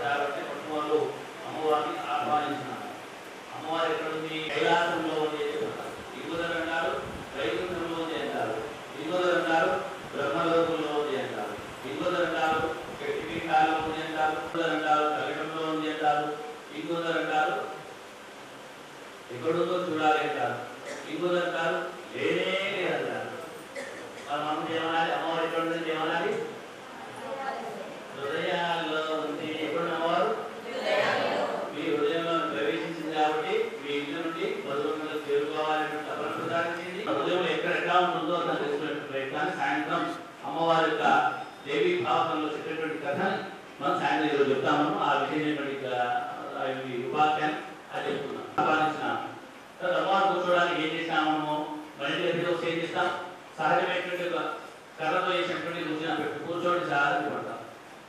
కాబట్టి మొట్టమొదలు అమ్మవారిని ఆహ్వానించినారు. అమ్మవారు ఎక్కడుంది? కైలాసంలో ఉంది అని చెప్తారు. ఇంకొదరు అంటారు వైకుంఠంలో ఉంది అంటారు, ఇంకొదరు అంటారు బ్రహ్మలోకంలో ఉంది అంటారు, ఇంకొదరు అంటారు శక్తిపీఠాల్లో ఉంది అంటారు, ఇంకొదరు అంటారు కలకంలో ఉంది అంటారు, ఇంకొదరు అంటారు ఎక్కడుందో చూడాలి అంటారు, ఇంకొదరు అంటారు లేనే లేదంటారు. మనం ఏమనాలి? అమ్మవారు ఎక్కడ ఉంది ఏమనాలి? హృదయాల్లో ఉంది. ఎప్పుడు అమ్మవారు మీ హృదయంలో ప్రవేశించింది కాబట్టి మీ ఇంటి నుండి మధురంలో చేరుకోవాలని తపన ప్రసాదించింది. హృదయంలో ఎక్కడ ఉంటుందో దాన్ని తెలుసుకునే ప్రయత్నాన్ని సాయంత్రం అమ్మవారి యొక్క దేవీ భావంలో చెప్పేటువంటి కథని మనం సాయంత్రం ఈరోజు చెప్తాము. ఆ విషయమైనటువంటి ఉపాఖ్యాన్ని అది చెప్తున్నాం. ఆహ్వానించినాం. అమ్మవారు కూర్చోడానికి ఏం చేసినాము? మనము మన ఇంట్లో ఏం చేస్తాం? సహజమైనటువంటి కర్రతో చేసినటువంటి రుచిన పెట్టి కూర్చోండి సాధన పడతాం.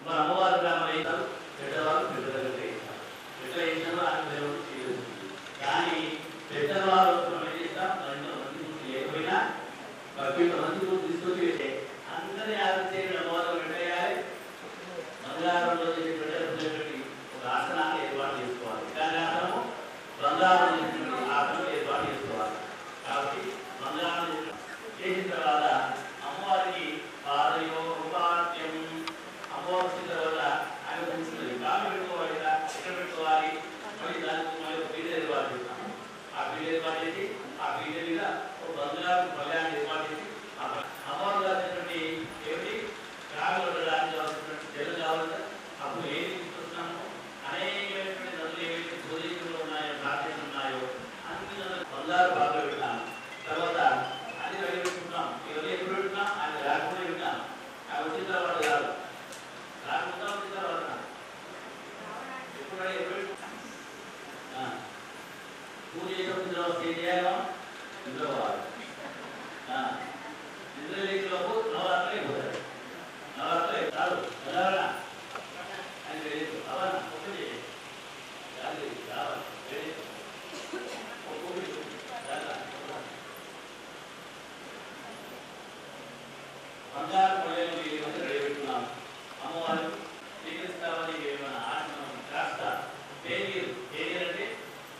మన అమ్మవారు గ్రామంలో వేస్తారు, పెద్దవారు పెద్ద దగ్గర వేస్తారు, పెద్ద వేసినారు ఆయన దేవుడు చేయలేదు. కానీ పెద్దవారు మనం ఏం చేస్తాం? మంచి గుర్తు లేకపోయినా మంచి గుర్తు తీసుకొచ్చి వేస్తే అందరినీ ఆలోచించి అమ్మవారు పెట్టేయాలి. బంగారంలో చేసేటువంటి ఒక ఆసనాన్ని ఏర్పాటు చేసుకోవాలి. కానీ ఆసనము బంగారం చేసినటువంటి ఆసనం ఏర్పాటు చేసుకోవాలి. కాబట్టి బంగారం చేసిన తర్వాత అమ్మవారికి పాదయోపాద్యం అమ్మవారు వచ్చిన తర్వాత ఆయన కూర్చున్నది. కాలు పెట్టుకోవాలి కదా, ఎక్కడ పెట్టుకోవాలి? మళ్ళీ దానికి మళ్ళీ పీడ ఏర్పాటు చేస్తాం. ఆ పీడ ఏర్పాటు చేసి ఆ పీడ మీద ఒక బంగారు పళ్యాన్ని ఏర్పాటు చేసి అమ్మవారు కావాల్సినటువంటి ఏమిటి కాలు ఉండడానికి కావాల్సినటువంటి జలం కావాలి. అప్పుడు ఏది తీసుకొస్తున్నాము? అనేకమైనటువంటి నదులు ఏవైతే భూదేశంలో ఉన్నాయో, భారతదేశం ఉన్నాయో అన్ని నదులు బంగారు బాగా పెట్టాము. తర్వాత అన్ని రెడీ పెట్టుకుంటాం. ఇవన్నీ ఎప్పుడు పెట్టుకున్నాం? ఆయన రాకుండా వింటాం. ఆయన వచ్చిన తర్వాత కాదు, రాకుండా వచ్చిన తర్వాత ఎప్పుడు ఎప్పుడు పూజ చేసిన తర్వాత ఏం చేయాలి? నిద్రపోవాలి. నిద్ర లేచిలోపు నవరాత్రులు అయిపోతాయి. నవరాత్రులు కాదు ఎలా ఆయన తెలియదు. అవన్న ఒకటి కాదు కావాలి బంగారు పల్లెలు రెడీ పెట్టుకున్నాం. అమ్మవారు స్వీకరిస్తామని ఆశనం కాస్త పేరు అంటే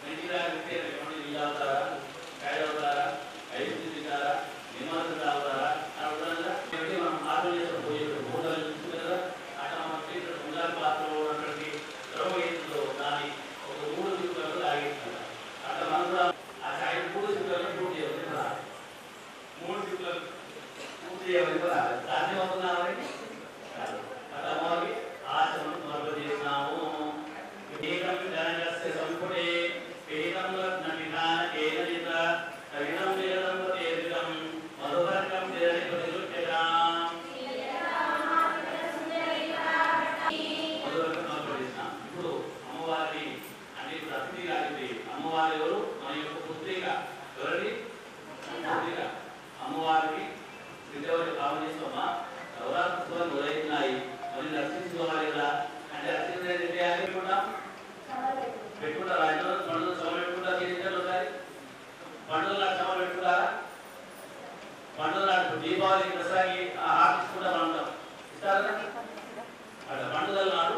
మంచిగా నీళ్ళు అవుతారా, కాయలు అవుతారా, ఐదు తింటారా, నిమ్మలు అవుతారా అని మనం ఆటలు చేసుకుని హోటల్ చూస్తుంది కదా. అక్కడ మనం బంగారు పాత్రలో ఉన్నటువంటి ద్రవయంలో దాన్ని ఒక 3 చుక్కలు తాగిస్తారు. అక్కడ మనం కూడా ఆ ఛాయ్ 3 చుక్కలను పూర్తి చేయాలి. 3 చుక్కలు పూర్తి చేయాలి కూడా సాధ్యమవుతున్నామని కాదు. అక్కడ అమ్మవారికి ఆచరణ మొదలు చేసినాము. ఏకం జనగస్య సంపుటే ఏకం రత్నవిధాన ఏకనిత కవినం వేదం తేరితం మధువర్గం దేనిపతిరుత్యతాం మధువర్గం మొదలు చేసినాం. ఇప్పుడు అమ్మవారిని అంటే ఇప్పుడు అతిథి గారి అమ్మవారి ఎవరు? మన యొక్క పుత్రిక. ఎవరిని? పుత్రిక. అమ్మవారికి విద్యవతి భావన చేసుకోమా. నవరాత్రులు మొదలైతున్నాయి. మరి రక్షించుకోవాలి కదా. అంటే రక్షించేది పెట్టుకుంటాం పెట్టుకుంటారా? పండుగ శ్రమ పెట్టుకుంటారు. ఒకసారి పండుగ శ్రమ పెట్టుకుంటారా? పండుగ నాడు దీపావళి దసరాకి ఆర్టిస్టుకుంటా ఉంటాం. ఇస్తారా? అక్కడ పండుగల నాడు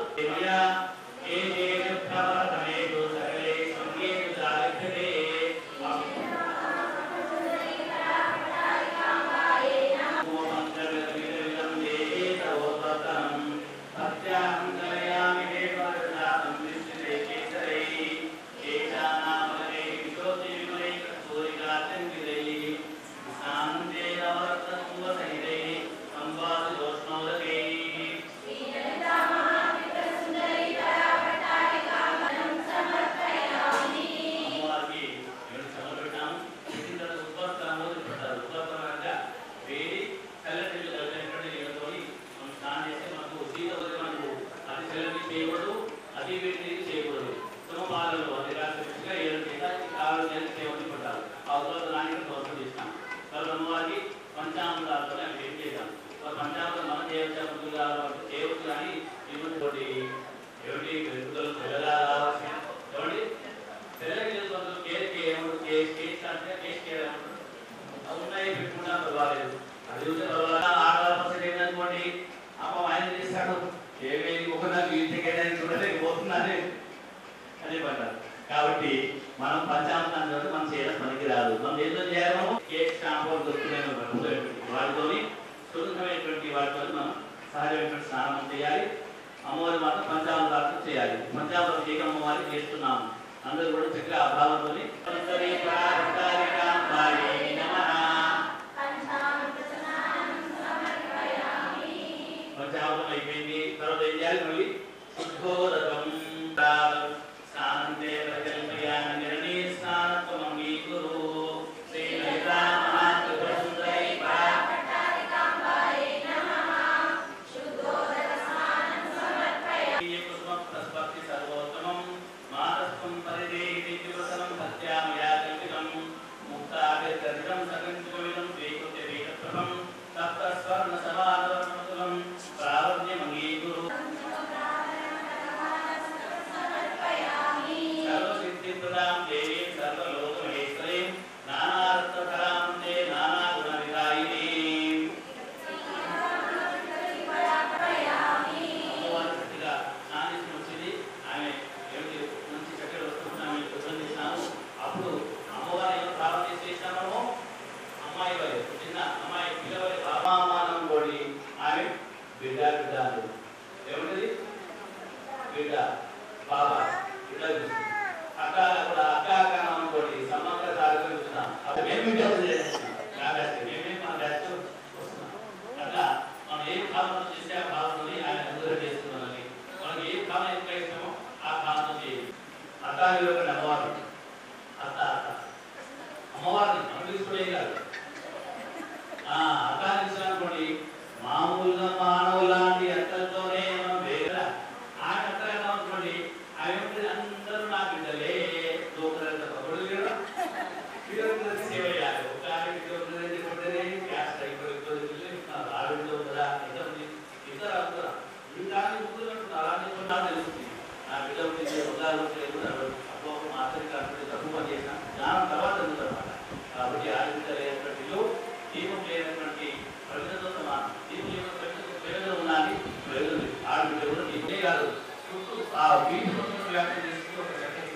అదే అదే పడ్డారు. కాబట్టి మనం పంచామృతాన్ని మనం చేయడం పనికి రాదు. మనం ఏదో చేయాలో కేక్ షాంపూ దొరుకుతున్న వాటితోని సున్నితమైనటువంటి వాటితో మనం సహజమైనటువంటి స్నానం చేయాలి. అమ్మవారి మాత్రం పంచామృతాలు చేయాలి. పంచామృతం కేక్ అమ్మవారికి చేస్తున్నాము. అందరూ కూడా చక్కగా అభావంతో పంచామృతం అయిపోయింది. తర్వాత ఏం చేయాలి? మళ్ళీ శుద్ధోదకం స్నానం అమ్మవారిని తీసుకునే కాదు. అర్థాన్ని మామూలుగా మానవులాంటి అత్తలతోనే మనం వేగ ఆయన అత్తగా అనుకోండి. ఆయన అందరూ నా బిడ్డలే సేవ చేయాలి. తెలుస్తుంది నా బిడ్డ తక్కువ పని చేసిన జ్ఞానం తర్వాత ఎందుకన్నమాట. కాబట్టి ఆలోచించలేనటువంటి దీపం లేనటువంటి ప్రజలతో సమానం. దీపం లేని ప్రజలకు ఉండాలి. ప్రజలు ఆడబిడ్డ కూడా దీపమే కాదు, చుట్టూ ఆ వీటి వ్యాఖ్య చేస్తూ ఒక చక్కటి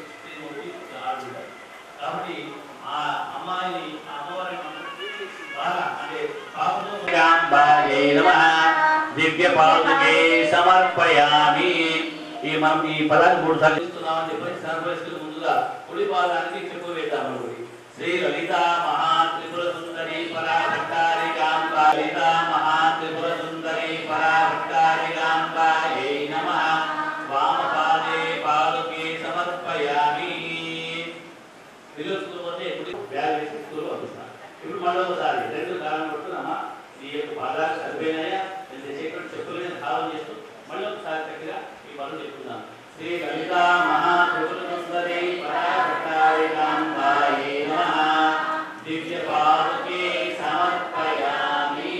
ఆడబిడ్డ. కాబట్టి ఆ అమ్మాయిని ఆ అమ్మవారిని బాగా అంటే దివ్య పాదుకే సమర్పయామి. ఈ మనం ఈ పదాన్ని 3 సార్లు ఇస్తున్నామని చెప్పి సర్వస్సులు ముందుగా కుడి పాదానికి చెప్పు వేద్దాము. శ్రీ లలితా మహా త్రిపుర సుందరి పరాభట్టారికాంబా లలితా మహా త్రిపుర సుందరి పరాభట్టారికాంబాయై నమః. వామపాదే పాదుకే సమర్పయామి. పిలుచుకోతే కుడి బ్యాగ్ వేసుకుని వస్తున్నాను. ఇప్పుడు మళ్ళొకసారి 2 కాలం కొట్టున్నామా ఈ యొక్క పాదాలు సరిపోయినాయా నేను చేసేటువంటి చెప్పులు భావం చేస్తూ మళ్ళీ ఒకసారి చక్కగా ఈ పనులు చెప్తున్నాను. శ్రీ లలితా మహా త్రిపుర సుందరి పరాభట్టారికాంబాయై నమః. దివ్య పాదుకే సమర్పయామి.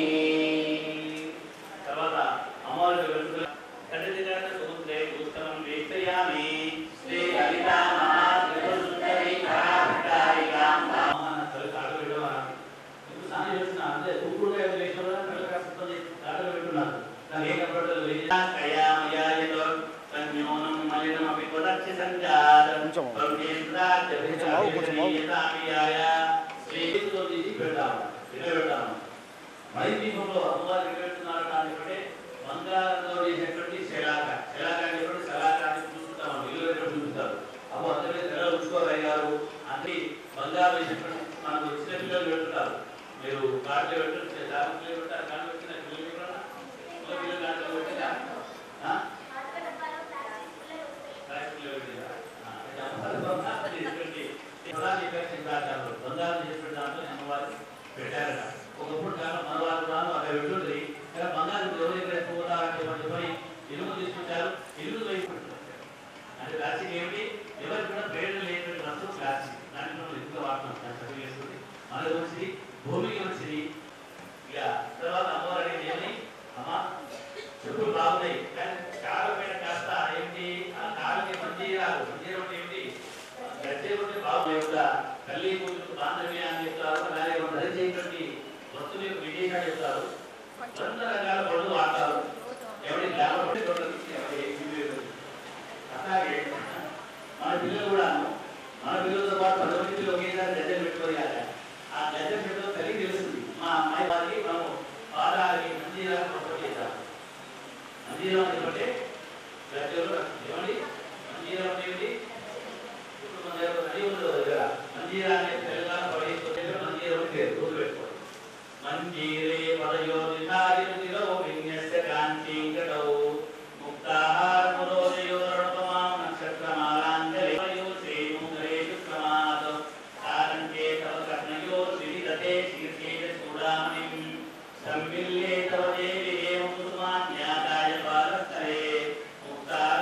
తర్వాత అమ్మవారి వెలుగుల కడిదిగా సముద్రే ఉత్తరం వేక్షయామి. శ్రీ లలితా మహా త్రిపుర సుందరి పరాభట్టారికాంబా. ఆటలు పెట్టవా ఇప్పుడు స్నానం చేస్తున్నా అంటే ఊరుగా లేకుండా ఆటలు పెట్టున్నాను. నాకు ఏ కప్పట్లు మైదీపంలో అమ్మవారు పెడుతున్నారు అంటే బంగారంలో చేసేటువంటి శలాక అనేటువంటి శలాకాన్ని చూసుకుంటాం. ఇల్లు చూపిస్తారు. అప్పుడు అందరి నెల ఉంచుకోగలిగారు అంటే బంగారు వేసేటువంటి మనకు చిన్న పిల్లలు పెడుతుంటారు. మీరు కాళ్ళు పెట్టారు పిల్లలు పెట్టారు. కాళ్ళు పెట్టిన పిల్లలు పిల్లలు కాళ్ళు పెట్టినా బంగారం చేసిన దాంట్లో అమ్మవారు పెట్టారట. ఒకప్పుడు కాలం మనవారు రాను అక్కడ పెట్టుంది. కానీ బంగారం ఎవరి దగ్గర పోతారంటే పని ఇనుము తీసుకొచ్చారు. ఇల్లు వేసుకుంటారు అంటే ప్లాస్టిక్ ఏమిటి ఎవరికి కూడా ప్రేరణ లేనటువంటి వస్తువు ప్లాస్టిక్. దాంట్లో ఎక్కువ వాడుతున్నాం. దాన్ని వేసుకుంది మనకు వచ్చింది భూమికి వచ్చింది. ఇక తర్వాత అమ్మవారు అనేది ఏమి అమ్మా చెప్పులు బాగున్నాయి కానీ కాళ్ళ పైన కాస్త ఏంటి ఆ కాళ్ళకి మంజీరాలు మంజీరం ఏమిటి గడ్డే ఉంటే బాగున్నాయి కూడా తల్లి కూతురు బాంధవ్యాన్ని చెప్తారు. అలాగే ధరించేటువంటి వస్తువుల యొక్క విశేషాలు చెప్తారు. 2 రకాల పనులు వాడతారు. ఎవరి గ్రామ అట్లాగే మన పిల్లలు కూడా మన పిల్లలతో పాటు 10 మంది ఒకేసారి గద్దెలు పెట్టుకోవాలి. ఆ గద్దె పెట్టడం తల్లికి తెలుస్తుంది. మా అమ్మాయి వారికి మనము పాదాలకి మందిరాన్ని ప్రపోజ్ చేద్దాం. మందిరం అంటే గద్దెలు ఏమండి మందిరం అనేది ఇప్పుడు మన దగ్గర నది ఉండదు దగ్గర మందిరాన్ని తెలంగాణ పడేసుకుంటే మందిరం పేరు గుర్తుపెట్టుకోండి. మంజీరే పదయోధిలో విన్యస్య కాంతి కటౌ ముక్తాహారమురోదయో రణపమాం నక్షత్రమాలాంజలియో శ్రీముంగరేషు క్రమాద్ కారంకే తవ కర్ణయో శ్రీదతే శీర్షేణ చూడామణిం సంవిల్లే తవ దేవి ఏవం కుసుమాన్యాదాయ బాలస్థలే ముక్తార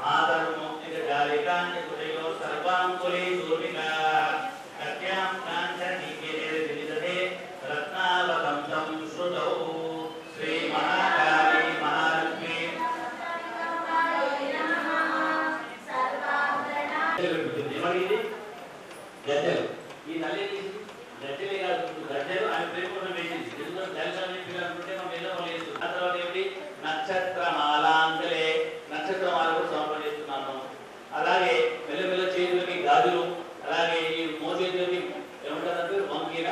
మాధవముక్తిక జాలికాంజ కుటయో సర్వాంకులే శోభికా కట్యాం కాంచనీకేరే విదిదతే రత్నావతంతం శ్రుతౌ శ్రీ మహాకాళీ మహాలక్ష్మి గద్దెలు. ఈ తల్లి గద్దెలే కాదు గద్దెలు ఆయన పేర్కొన్న వేసింది. ఎందుకంటే దళితులని పిల్లలుంటే మనం ఎన్నో చేస్తుంది. ఆ తర్వాత ఏమిటి నక్షత్రమాలాంజలే నక్షత్రమాల కూడా సమర్పణ చేస్తున్నాను. అలాగే మెల్లమెల్ల చేతులకి గాజులు, అలాగే ఈ మోచేతులకి ఏమంటారు వంకీల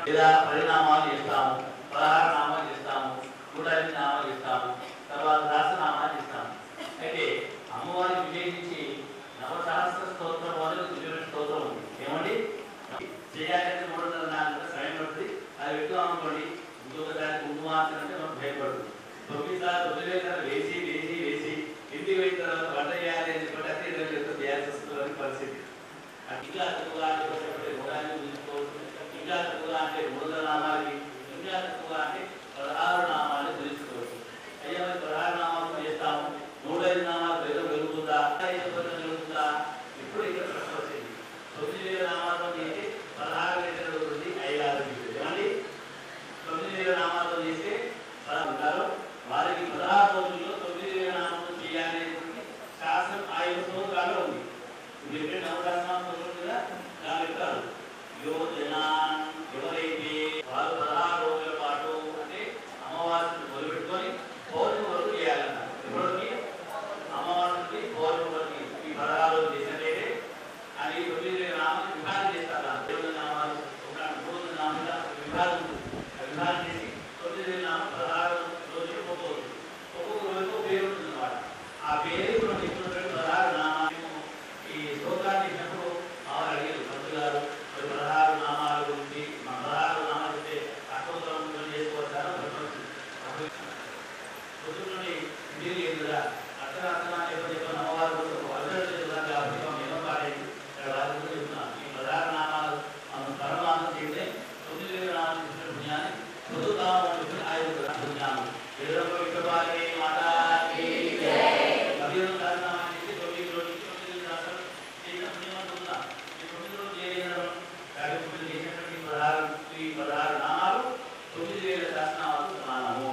లేదా పరిణామాలు చేస్తాము, 16 నామాలు చేస్తాము, 108 నామాలు చేస్తాము, తర్వాత దాసనామాలు చేస్తాము. అయితే అమ్మవారికి విశేషించి నవసహస్ర స్తోత్రం మొదలు దివ్యమైన స్తోత్రం ఉంది. ఏమండి చేయాలంటే 304 సమయం పడుతుంది. అది పెట్టుదాం అనుకోండి, ఇంకొకసారి కుంకుమార్చన అంటే మనం భయపడుతుంది. 9 సార్లు 9 సార్లు వేసి వేసి వేసి ఇంటికి పోయిన తర్వాత వంట చేయాలి అని చెప్పి అతి చేయాల్సి వస్తుంది పరిస్థితి. ఇంకా తక్కువగా ఇంకా తక్కువగా అంటే 300 నామాలకి, ఇంకా తక్కువగా అంటే 16 నామాలు తెలుసుకోవచ్చు. అయ్యా మరి 16 నామాలు చేస్తాము, 105 నామాలు ఏదో వెలుగుతుందా, 5 వెలుగుతుందా? ఇప్పుడు ఇక్కడ ప్రశ్న వచ్చింది. 9000 నామాలతో చేసి 16 లీటర్లు అవుతుంది, 5 6 లీటర్లు. ఏమండి 9000 నామాలతో చేస్తే ఉంటారు. వారికి 16 రోజుల్లో 9000 నామాలు చేయాలి యొక్క స్తోత్రాలు ఉంది. ఇప్పుడు నవరత్నాలు కదా దాని యొక్క యోజనా ఎవరైతే 16 రోజుల పాటు అంటే అమావాస్యను మొదలుపెట్టుకొని పౌర్ణమి వరకు చేయాలన్నారు. ఇప్పటికి అమావాస్యకి పౌర్ణమి వరకు ఈ 16 రోజులు చేసినట్లయితే అది 9 నామాలు విభాగం చేస్తారు. 9 నామాలు ఒక 3 నామాల విభాగం చేసి 9 నామాలు 16 రోజులు పోతుంది. ఒక్కొక్క రోజు పేరు ఉంటుంది అన్నమాట. ఆ పేరు మనం ఇచ్చినటువంటి 16 నామాలు ఈ శ్లోకాన్ని ఇచ్చినప్పుడు అడిగారు పంతులు గారు 16 నామాల గురించి 16 నామాలు అంటే అష్టోత్తరం చేసుకోవచ్చారా పొద్దున్నని ఇంటికి లేదు కదా అర్థరాత్రాన్ని చెప్పని అమ్మవారు అర్థం కాబట్టి మనం ఏమో పాడేది వాళ్ళ చెప్తున్నాం. ఈ 16 నామాలు మనం పరమాత్మ చేస్తే 9 నామాలు చెప్పిన పుణ్యాన్ని చదువుతామని చెప్పిన 5 పుణ్యాలు ఎదురంలో విషపాలి మాతాకి అభివృద్ధి నామాన్ని చెప్పి 9 రోజులు 9 రాష్ట్రాలు చేసిన పుణ్యమంతా ఉందా ఈ 9 రోజులు చేయడం కార్యక్రమం చేసినటువంటి 16 నామాలు 9,000 శాసనాలకు సమానము.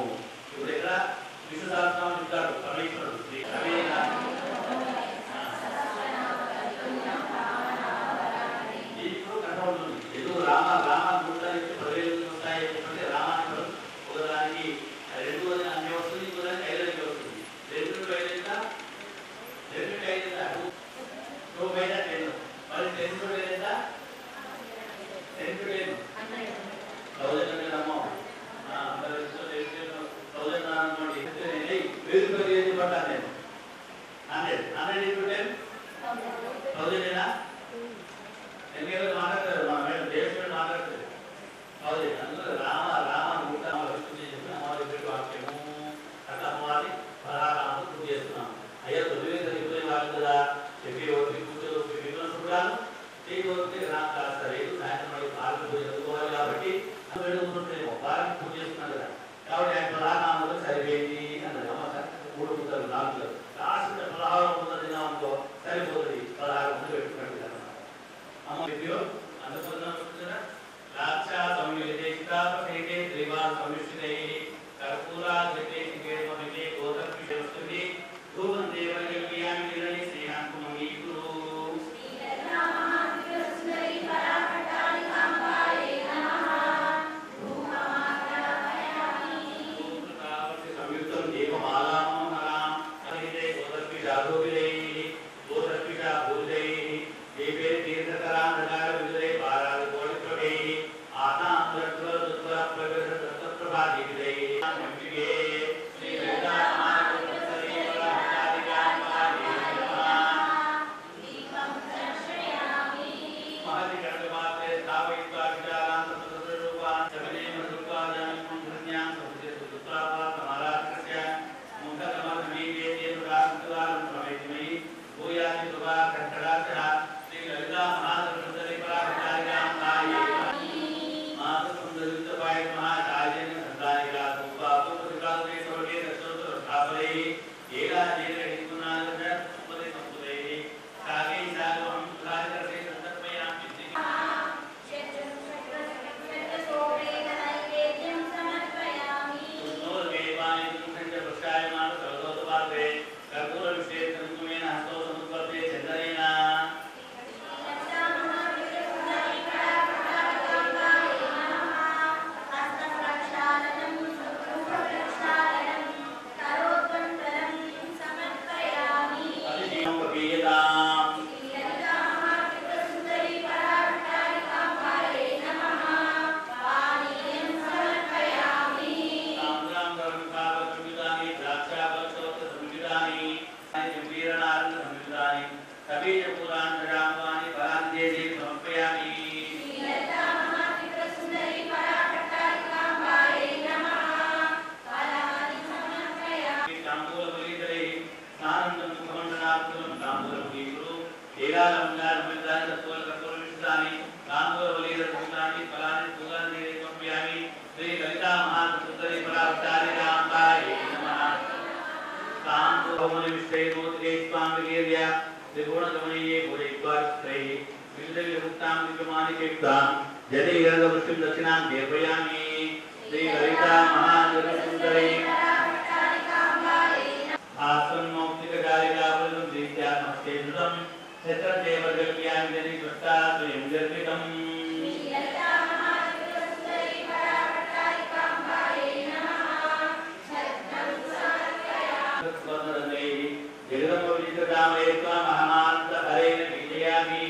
ఇప్పుడు ఇక్కడ విష్ణు సహస్రనామం ఇస్తాడు పరమేశ్వరుడు ఇప్పుడు కంట్రోల్ ఉంది. ఎదురు రామ 3 ఉంటాయి అంటే రామానికి ఒకదానికి 2 అన్నీ వస్తుంది, ఇంకోదానికి 5 అన్నీ వస్తుంది. 2 5 ఎంత 2 5 ఎంత 2 5 10 మరి 10 5 ఎంత 10 10 1000 అమ్మో పట్టాను నేను 100 1000 ఎందుకంటే మాట్లాడతారు మా మేడం దేశం మాట్లాడతారు 1000 అందులో రామ చెప్పిన అమ్మవారి పేరు వాక్యము అట్లా అమ్మవారిని 16 పూజ చేస్తున్నాం. అయ్యా 9 చెప్పే వాళ్ళు కదా చెప్పి ఓపి కూర్చో విగ్రహం చూడాలి చేయి ఓపితే నాకు కాస్త లేదు సాయంత్రం మళ్ళీ పాలకు పూజ చదువుకోవాలి కాబట్టి వేడుకుంటుంటేమో పాలకు పూజ చేస్తున్నాడు కదా కాబట్టి ఆయన 16 నామాలు సరిపోయింది అన్నది. అమ్మ సార్ 3 ముద్దలు 4 లాస్ట్ 16 ముద్దలు తిన్నామనుకో సరిపోతుంది 16 ముద్దలు పెట్టుకున్నట్టు కదా అమ్మ వీడియో అందుకున్న రాక్షా సంయుక్త ప్రతికే త్రివా సమిష్టితే కర్పూరా గతే మమితే గోత్రపిష వస్తుంది ధూపం దేవని క్రియామి నిరని స్నేహాంకు మంగీకురు సంయుక్తం దేవమాలామం హరాం అనితే గోత్రపిష భూవిలై గోత్రపిష భూవిలై దేవే తీర్థకరాం నగార విదులై పారాది కోటిప్రభై ఆనాం రత్వ దుత్వ ప్రవేశ తత్ప్రభా దేవిలై మంత్రిగే శ్రీ వేదామాన శ్రీ పరమచారికాంబాయే దీపం దర్శయామి మహతి కర్మమాత్రే స్థాపయిత్వా విచారాంత సదరూపాన్ జగనే మధుపాదాని పుణ్యాం సముదే సుత్రాపాత మహారాష్ట్రస్య ముండకమర్మీవేదే సురాంతురాం ప్రవేశమై భూయాది సుభా కంఠరాక్ష శ్రీ లలితా మహాసరస్వతి పరమచారికాంబాయే మాతృసుందరితపాయ మహాచార్యన సంతానికా రూపాపు ప్రతిపాదనే సర్వే దర్శనతో స్థాపలై ఏలా జీరహికునాద సంపదే సంపదే సాగే సాగం సుధాకరసే సంతర్పయాం చిత్తి నోర్వేవాని సంజ ప్రశాయమాన సర్వోతపాత్రే కర్పూర విశేషం కుమేన హస్తో సముద్భవే చందనేన आसन मौक्तिक कार्य का క్షత్రదేవజగ్యామిని దృష్టాత్మయం జర్పితం జగదమోజితరామయేత్వా మహామానంద హరేణ విజయామి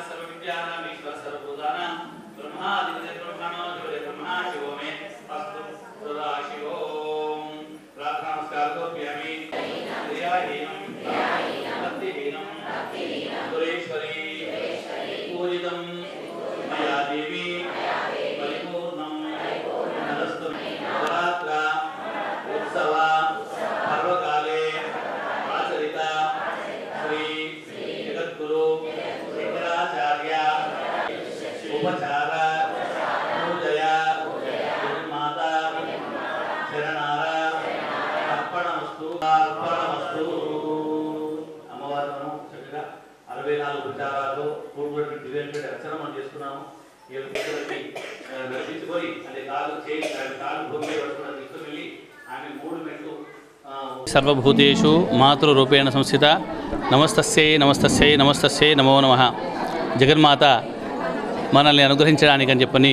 सर्वविद्यानामीश्वर सर्वभूतानां ब्रह्मादिदेव ब्रह्मणो देव ब्रह्मा शिव ఉపచార పూజయ జగన్మాత శరణార అర్పణమస్తు అర్పణమస్తు. అమ్మవారిని చక్కగా 64 ఉపచారాలు కూడుకున్నటువంటి దివ్యమైన అర్చన మనం చేసుకున్నాము. ఈ నడిపించుకొని అంటే కాళ్ళు చేయి కాళ్ళు భూమి పట్టుకుని తీసుకువెళ్ళి ఆమె 3 మెట్లు సర్వభూతేషు మాతృరూపేణ సంస్థిత నమస్తస్యై నమస్తస్యై నమస్తస్యై నమో నమః. జగన్మాత మనల్ని అనుగ్రహించడానికి అని చెప్పని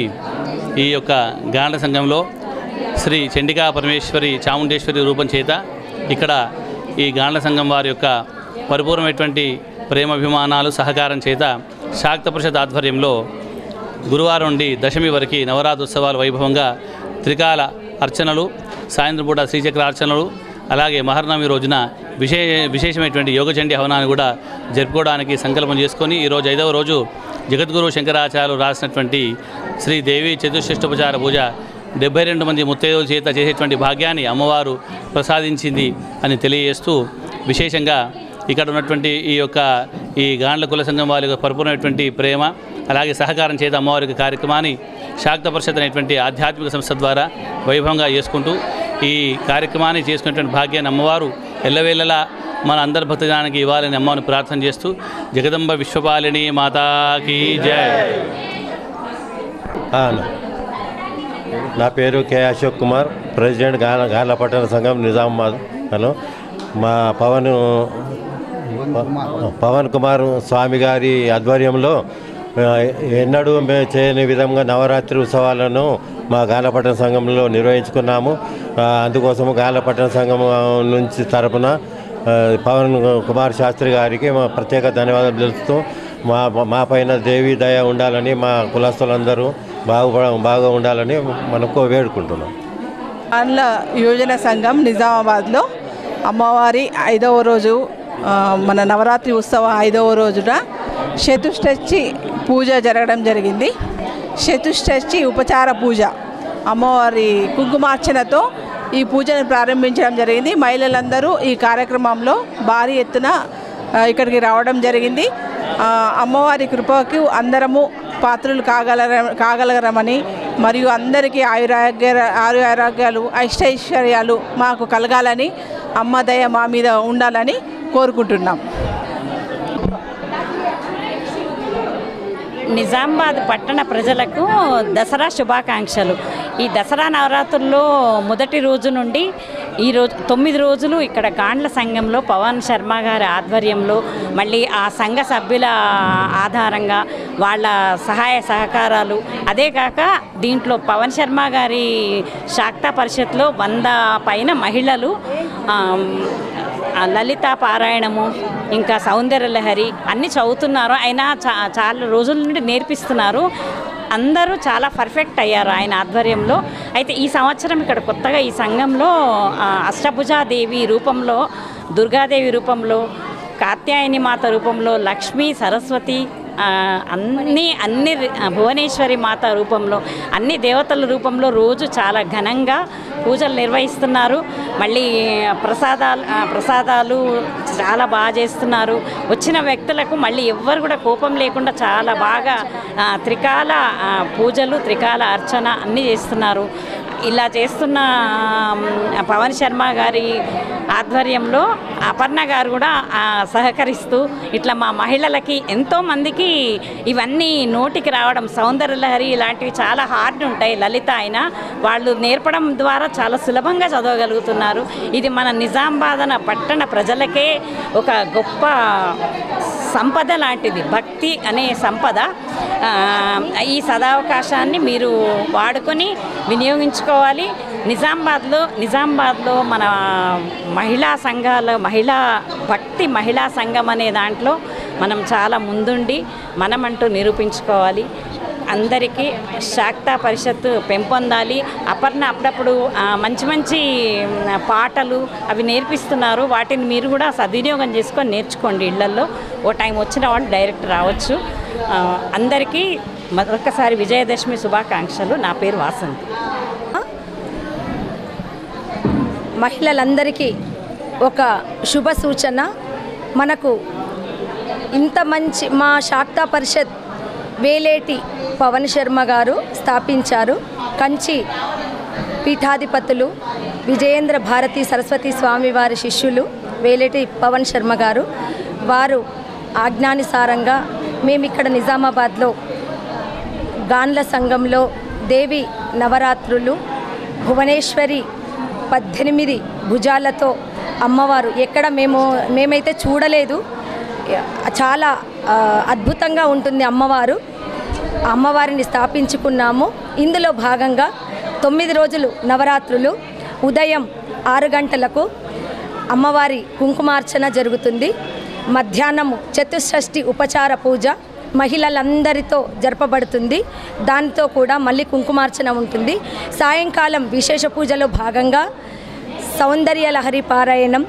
ఈ యొక్క గాండ సంఘంలో శ్రీ చండికా పరమేశ్వరి చాముండేశ్వరి రూపం చేత ఇక్కడ ఈ గాండ సంఘం వారి యొక్క పరిపూర్ణమైనటువంటి ప్రేమాభిమానాలు సహకారం చేత శాక్త పరిషత్ ఆధ్వర్యంలో గురువారం నుండి దశమి వరకు నవరాత్రి ఉత్సవాలు వైభవంగా త్రికాల అర్చనలు, సాయంత్రం పూట శ్రీచక్ర అర్చనలు, అలాగే మహర్నవమి రోజున విశేషమైనటువంటి యోగచండీ హవనాన్ని కూడా జరుపుకోవడానికి సంకల్పం చేసుకొని ఈరోజు 5వ రోజు జగద్గురు శంకరాచార్యులు రాసినటువంటి శ్రీదేవి చతుషష్ఠోపచార పూజ 72 మంది ముత్తైదువుల చేత చేసేటువంటి భాగ్యాన్ని అమ్మవారు ప్రసాదించింది అని తెలియజేస్తూ విశేషంగా ఇక్కడ ఉన్నటువంటి ఈ గాండ్ల కుల సంఘం వారి యొక్క పరిపూర్ణమైనటువంటి ప్రేమ అలాగే సహకారం చేత అమ్మవారి కార్యక్రమాన్ని శాక్త పరిషత్ అనేటువంటి ఆధ్యాత్మిక సంస్థ ద్వారా వైభవంగా చేసుకుంటూ ఈ కార్యక్రమాన్ని చేసుకునేటువంటి భాగ్యాన్ని అమ్మవారు ఎల్లవేళలా మన అందరి భక్తజనానికి ఇవ్వాలని అమ్మవారిని ప్రార్థన చేస్తూ జగదంబ విశ్వపాలిని మాతాకి జై. నా పేరు కె అశోక్ కుమార్, ప్రెసిడెంట్ గాండ్ల పట్టణ సంఘం నిజామాబాద్. హలో, మా పవన్ కుమార్ స్వామి గారి ఆధ్వర్యంలో ఎన్నడూ మేము చేయని విధంగా నవరాత్రి ఉత్సవాలను మా గాండ్లపట్టణ సంఘంలో నిర్వహించుకున్నాము. అందుకోసము గాండ్లపట్టణ సంఘం నుంచి తరపున పవన్ కుమార్ శాస్త్రి గారికి మా ప్రత్యేక ధన్యవాదాలు తెలుపుతూ మా పైన దేవి దయ ఉండాలని, మా కులస్తులందరూ బాగా ఉండాలని మనకు వేడుకుంటున్నాం. గాండ్ల యోజన సంఘం నిజామాబాద్లో అమ్మవారి 5వ రోజు మన నవరాత్రి ఉత్సవ 5వ రోజున చతుష్షష్ఠి పూజ జరగడం జరిగింది. చతుష్షష్ఠి ఉపచార పూజ అమ్మవారి కుంకుమార్చనతో ఈ పూజను ప్రారంభించడం జరిగింది. మహిళలందరూ ఈ కార్యక్రమంలో భారీ ఎత్తున ఇక్కడికి రావడం జరిగింది. అమ్మవారి కృపకు అందరము పాత్రలు కాగలగరమని మరియు అందరికీ ఆయురారోగ్యాలు అష్టైశ్వర్యాలు మాకు కలగాలని, అమ్మ దయ మా మీద ఉండాలని కోరుకుంటున్నాం. నిజామాబాద్ పట్టణ ప్రజలకు దసరా శుభాకాంక్షలు. ఈ దసరా నవరాత్రుల్లో మొదటి రోజు నుండి ఈరోజు 9 రోజులు ఇక్కడ గాండ్ల సంఘంలో పవన్ శర్మ గారి ఆధ్వర్యంలో మళ్ళీ ఆ సంఘ సభ్యుల ఆధారంగా వాళ్ళ సహాయ సహకారాలు, అదే కాక దీంట్లో పవన్ శర్మ గారి శాక్త పరిషత్లో 100 పైన మహిళలు లలితా పారాయణము ఇంకా సౌందర్య లహరి అన్నీ చదువుతున్నారు. అయినా చాలా రోజుల నుండి నేర్పిస్తున్నారు. అందరూ చాలా పర్ఫెక్ట్ అయ్యారు ఆయన ఆధ్వర్యంలో. అయితే ఈ సంవత్సరం ఇక్కడ కొత్తగా ఈ సంఘంలో అష్టభుజాదేవి రూపంలో, దుర్గాదేవి రూపంలో, కాత్యాయని మాత రూపంలో, లక్ష్మీ సరస్వతి అన్ని భువనేశ్వరి మాత రూపంలో, అన్ని దేవతల రూపంలో రోజు చాలా ఘనంగా పూజలు నిర్వహిస్తున్నారు. మళ్ళీ ప్రసాదాలు చాలా బాగా చేస్తున్నారు. వచ్చిన వ్యక్తులకు మళ్ళీ ఎవ్వరు కూడా కోపం లేకుండా చాలా బాగా త్రికాల పూజలు, త్రికాల అర్చన అన్నీ చేస్తున్నారు. ఇలా చేస్తున్న పవన్ శర్మ గారి ఆధ్వర్యంలో అపర్ణ గారు కూడా సహకరిస్తూ ఇట్లా మా మహిళలకి ఎంతోమందికి ఇవన్నీ నోటికి రావడం, సౌందర్య లహరి ఇలాంటివి చాలా హార్డ్ ఉంటాయి. లలిత అయినా వాళ్ళు నేర్పడం ద్వారా చాలా సులభంగా చదవగలుగుతున్నారు. ఇది మన నిజామాబాద్ పట్టణ ప్రజలకే ఒక గొప్ప సంపద లాంటిది, భక్తి అనే సంపద. ఈ సదావకాశాన్ని మీరు వాడుకొని వినియోగించుకోవాలి. నిజామాబాద్లో మన మహిళా సంఘాలు, మహిళా సంఘం అనే దాంట్లో మనం చాలా ముందుండి మనమంటూ నిరూపించుకోవాలి. అందరికీ శాక్తా పరిషత్ పెంపొందాలి. అపర్ణ అప్పుడప్పుడు మంచి పాటలు అవి నేర్పిస్తున్నారు. వాటిని మీరు కూడా సద్వినియోగం చేసుకొని నేర్చుకోండి. ఇళ్లల్లో ఓ టైం వచ్చిన వాళ్ళు డైరెక్ట్ రావచ్చు. అందరికీ మరొకసారి విజయదశమి శుభాకాంక్షలు. నా పేరు వాసంతి. మహిళలందరికీ ఒక శుభ సూచన. మనకు ఇంత మంచి మా శాక్తా పరిషత్ వేలేటి పవన్ శర్మ గారు స్థాపించారు. కంచి పీఠాధిపతులు విజయేంద్ర భారతి సరస్వతి స్వామి వారి శిష్యులు వేలేటి పవన్ శర్మ గారు. వారు ఆజ్ఞానుసారంగా మేము ఇక్కడ నిజామాబాద్లో గాన్ల సంఘంలో దేవి నవరాత్రులు భువనేశ్వరి 18 భుజాలతో అమ్మవారు ఎక్కడ మేమైతే చూడలేదు. చాలా అద్భుతంగా ఉంటుంది అమ్మవారిని స్థాపించుకున్నాము. ఇందులో భాగంగా 9 రోజులు నవరాత్రులు ఉదయం 6 గంటలకు అమ్మవారి కుంకుమార్చన జరుగుతుంది. మధ్యాహ్నము చతుషష్ఠి ఉపచార పూజ మహిళలందరితో జరపబడుతుంది. దానితో కూడా మళ్ళీ కుంకుమార్చన ఉంటుంది. సాయంకాలం విశేష పూజలో భాగంగా సౌందర్య లహరి పారాయణం,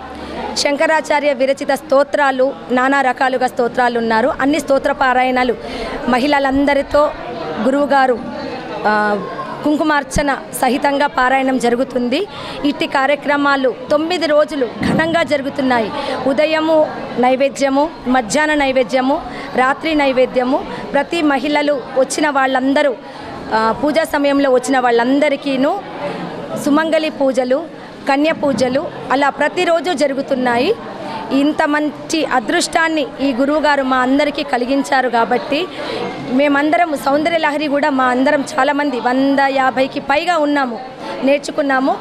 శంకరాచార్య విరచిత స్తోత్రాలు, నానా రకాలుగా స్తోత్రాలు ఉన్నారు. అన్ని స్తోత్ర పారాయణాలు మహిళలందరితో గురువుగారు కుంకుమార్చన సహితంగా పారాయణం జరుగుతుంది. ఇట్టి కార్యక్రమాలు 9 రోజులు ఘనంగా జరుగుతున్నాయి. ఉదయము నైవేద్యము, మధ్యాహ్న నైవేద్యము, రాత్రి నైవేద్యము. ప్రతి మహిళలు వచ్చిన వాళ్ళందరూ పూజా సమయంలో వచ్చిన వాళ్ళందరికీను సుమంగళి పూజలు, కన్య పూజలు అలా ప్రతిరోజు జరుగుతున్నాయి. ఇంత మంచి అదృష్టాన్ని ఈ గురువుగారు మా అందరికీ కలిగించారు కాబట్టి మేమందరం సౌందర్య లహరి కూడా మా అందరం చాలామంది 150కి పైగా నేర్చుకున్నాము.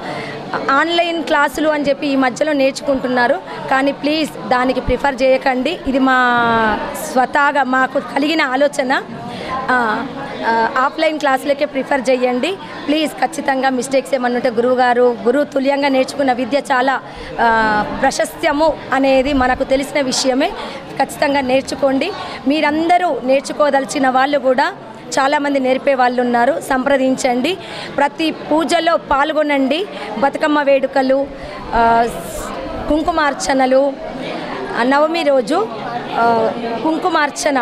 ఆన్లైన్ క్లాసులు అని చెప్పి ఈ మధ్యలో నేర్చుకుంటున్నారు. కానీ ప్లీజ్ దానికి ప్రిఫర్ చేయకండి. ఇది మా స్వతహాగా మాకు కలిగిన ఆలోచన. ఆఫ్లైన్ క్లాసులకే ప్రిఫర్ చేయండి ప్లీజ్. ఖచ్చితంగా మిస్టేక్స్ ఏమన్నా ఉంటే గురువు తుల్యంగా నేర్చుకున్న విద్య చాలా ప్రశస్త్యము అనేది మనకు తెలిసిన విషయమే. ఖచ్చితంగా నేర్చుకోండి. మీరందరూ నేర్చుకోదలిచిన వాళ్ళు కూడా చాలామంది నేర్పే వాళ్ళు ఉన్నారు, సంప్రదించండి. ప్రతి పూజలో పాల్గొనండి. బతుకమ్మ వేడుకలు, కుంకుమార్చనలు, నవమి రోజు కుంకుమార్చన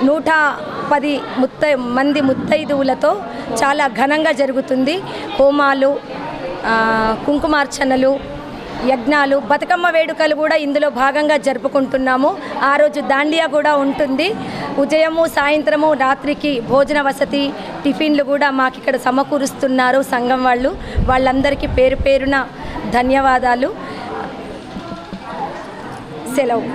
110 మంది ముత్తైదువులతో చాలా ఘనంగా జరుగుతుంది. హోమాలు, కుంకుమార్చనలు, యజ్ఞాలు, బతుకమ్మ వేడుకలు కూడా ఇందులో భాగంగా జరుపుకుంటున్నాము. ఆ రోజు దాండియా కూడా ఉంటుంది. ఉదయము, సాయంత్రము, రాత్రికి భోజన వసతి, టిఫిన్లు కూడా మాకు ఇక్కడ సమకూరుస్తున్నారు సంఘం వాళ్ళు. వాళ్ళందరికీ పేరు పేరున ధన్యవాదాలు. సెలవు.